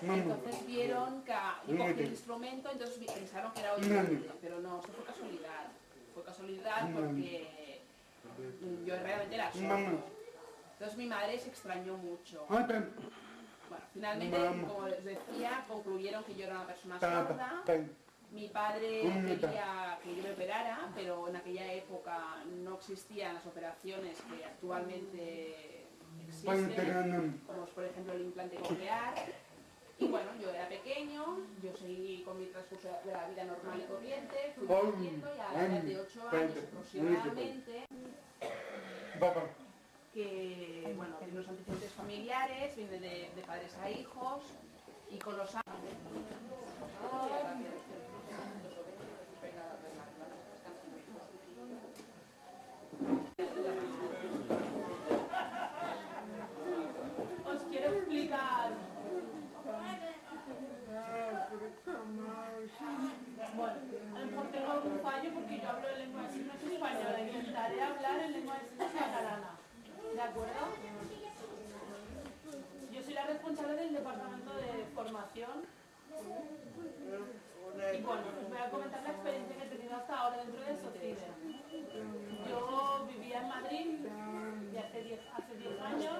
Entonces vieron que yo cogí el instrumento, entonces pensaron que era oyente, pero no, eso fue casualidad. Fue casualidad porque yo realmente era sordo. Entonces mi madre se extrañó mucho. Bueno, finalmente, como les decía, concluyeron que yo era una persona sorda. Mi padre quería que yo me operara, pero en aquella época no existían las operaciones que actualmente existen, como por ejemplo el implante coclear. Y bueno, yo era pequeño, yo seguí con mi transcurso de la vida normal y corriente, fui creciendo y a la edad de 8 años aproximadamente, que bueno, tiene unos antecedentes familiares, viene de padres a hijos, y con los años... Os quiero explicar... Bueno, a lo mejor tengo algún fallo porque yo hablo en lengua de signos española. Intentaré hablar en lengua de signos catalana. ¿De acuerdo? Yo soy la responsable del departamento de formación. Y bueno, os voy a comentar la experiencia que he tenido hasta ahora dentro de SOCIDE. Yo vivía en Madrid y hace 10 años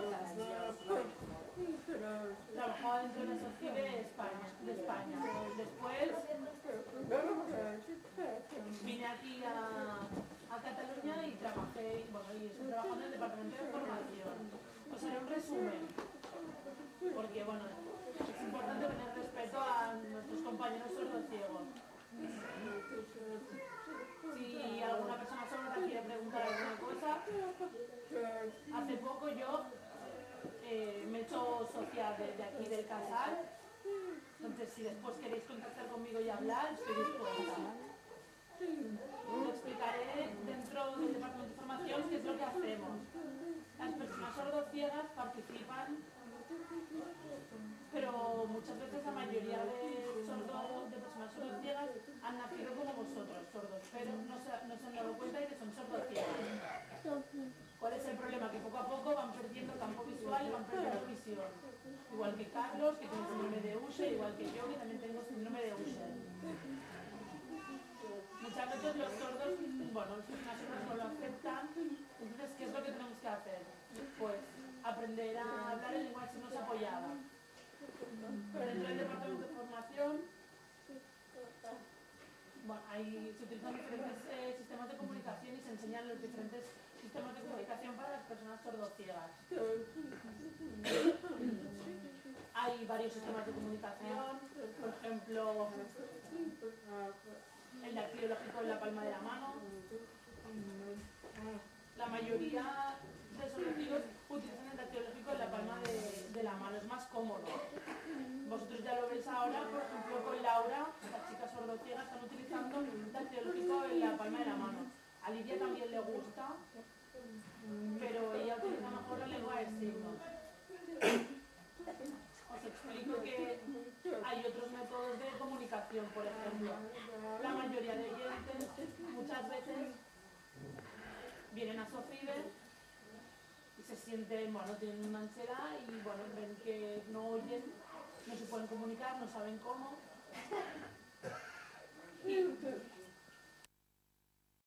trabajaba dentro de SOCIDE de España. Después vine aquí a Cataluña y trabajé, bueno, y estoy trabajando en el departamento de formación. Os haré un resumen, porque bueno, es importante tener respeto a nuestros compañeros sordo-ciegos. Si alguna persona sorda quiere preguntar alguna cosa, hace poco yo me he hecho social de aquí del Casal, entonces si después queréis contactar conmigo y hablar, estoy dispuesta. Lo explicaré dentro del departamento de formación qué es lo que hacemos. Las personas sordociegas participan, pero muchas veces la mayoría de personas sordociegas han nacido como vosotros, sordos, pero no se han dado cuenta de que son sordociegas. ¿Cuál es el problema? Que poco a poco van perdiendo campo visual y van perdiendo visión. Igual que Carlos, que tiene síndrome de Usher, igual que yo, que también tengo síndrome de Usher. Muchas veces los sordos, bueno, las personas no lo aceptan, entonces, ¿qué es lo que tenemos que hacer? Pues aprender a hablar en lengua de signos apoyada. Dentro del departamento de formación, bueno, se utilizan diferentes sistemas de comunicación y se enseñan los diferentes sistemas de comunicación para las personas sordociegas. Hay varios sistemas de comunicación, por ejemplo, el dactilológico en la palma de la mano. La mayoría de sordociegos utilizan el dactilológico en la palma de la mano, es más cómodo. Vosotros ya lo veis ahora, por ejemplo, con Laura, la chica sordociega, están utilizando el dactilológico en la palma de la mano. A Lidia también le gusta, pero ella utiliza mejor la lengua de signos. Os explico que hay otros métodos de comunicación, por ejemplo. La mayoría de oyentes muchas veces vienen a SOCIDE y se sienten, bueno, tienen una ansiedad y bueno, ven que no oyen, no se pueden comunicar, no saben cómo. Y